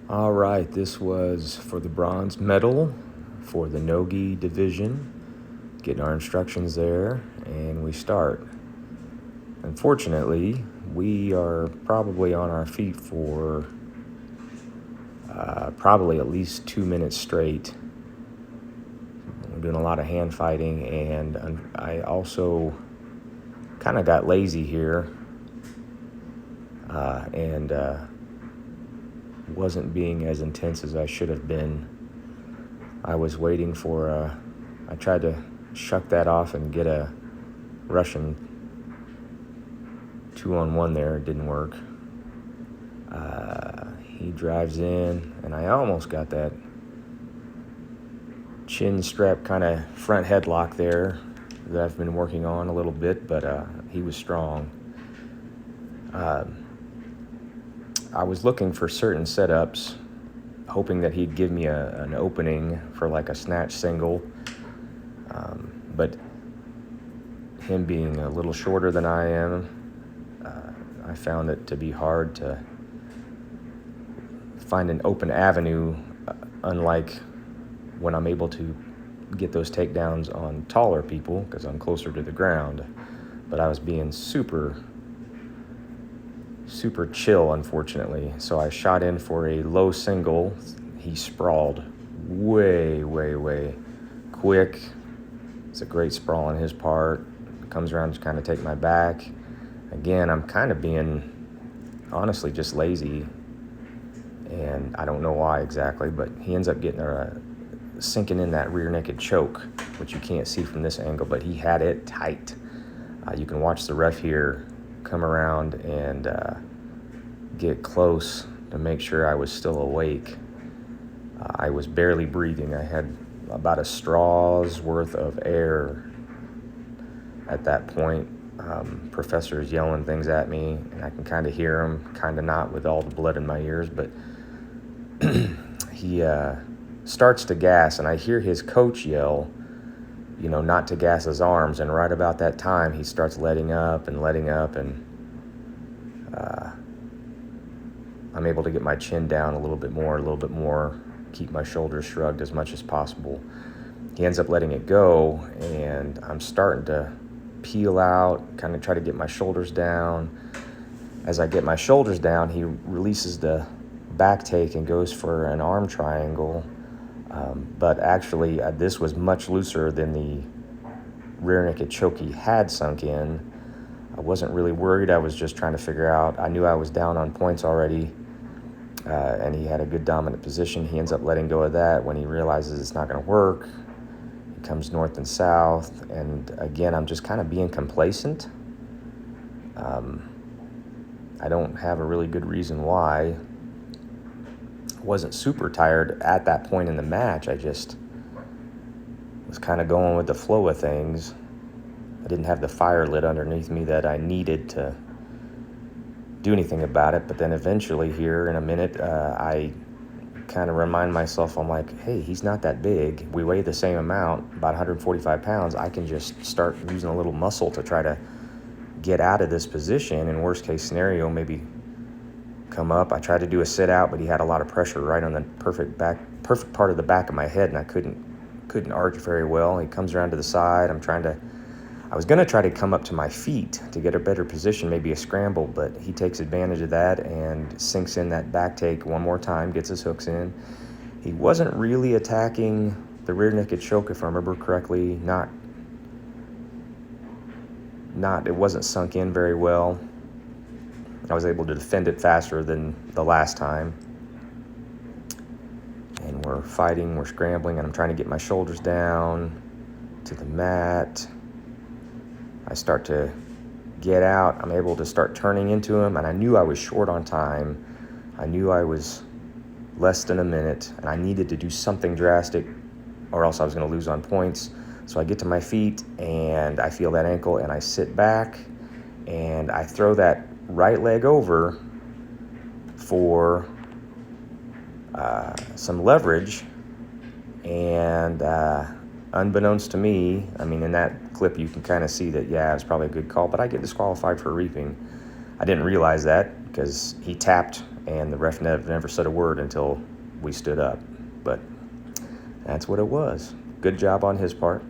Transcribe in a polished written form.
All right, this was for the bronze medal for the Nogi division. Getting our instructions there, and we start. Unfortunately, we are probably on our feet for probably at least 2 minutes straight. We're doing a lot of hand fighting, and I also kind of got lazy here and wasn't being as intense as I should have been. I was waiting for I tried to shuck that off and get a Russian 2-on-1 there. It didn't work. He drives in, and I almost got that chin strap kind of front headlock there that I've been working on a little bit, but he was strong. I was looking for certain setups, hoping that he'd give me an opening for like a snatch single, but him being a little shorter than I am, I found it to be hard to find an open avenue, unlike when I'm able to get those takedowns on taller people because I'm closer to the ground. But I was being super chill, unfortunately. So I shot in for a low single. He sprawled way quick. It's a great sprawl on his part. Comes around to kind of take my back. Again, I'm kind of being, honestly, just lazy. And I don't know why exactly, but he ends up getting sinking in that rear naked choke, which you can't see from this angle, but he had it tight. You can watch the ref here come around and get close to make sure I was still awake. I was barely breathing. I had about a straw's worth of air at that point. Professor's yelling things at me, and I can kind of hear him, kind of not with all the blood in my ears, but he starts to gas, and I hear his coach yell, not to gas his arms, and right about that time, he starts letting up, and I'm able to get my chin down a little bit more, keep my shoulders shrugged as much as possible. He ends up letting it go, and I'm starting to peel out, kind of try to get my shoulders down. As I get my shoulders down, he releases the back take and goes for an arm triangle. But actually, this was much looser than the rear naked choke he had sunk in. I wasn't really worried. I was just trying to figure out. I knew I was down on points already, and he had a good dominant position. He ends up letting go of that when he realizes it's not going to work. He comes north and south, and again, I'm just kind of being complacent. I don't have a really good reason why. Wasn't super tired at that point in the match. I just was kind of going with the flow of things. I didn't have the fire lit underneath me that I needed to do anything about it. But then eventually here in a minute, I kind of remind myself, I'm like, hey, he's not that big. We weigh the same amount, about 145 pounds. I can just start using a little muscle to try to get out of this position. In worst case scenario, maybe come up. I tried to do a sit out, but he had a lot of pressure right on the perfect part of the back of my head, and I couldn't arch very well. He comes around to the side. I was going to try to come up to my feet to get a better position, maybe a scramble, but he takes advantage of that and sinks in that back take one more time, gets his hooks in. He wasn't really attacking the rear naked choke, if I remember correctly. It wasn't sunk in very well. I was able to defend it faster than the last time. And we're fighting, we're scrambling, and I'm trying to get my shoulders down to the mat. I start to get out. I'm able to start turning into him, and I knew I was short on time. I knew I was less than a minute, and I needed to do something drastic or else I was going to lose on points. So I get to my feet, and I feel that ankle, and I sit back, and I throw that right leg over for some leverage, and unbeknownst to me, I mean, in that clip you can kind of see that, yeah, it was probably a good call, but I get disqualified for reaping. I didn't realize that because he tapped and the ref never said a word until we stood up. But that's what it was. Good job on his part.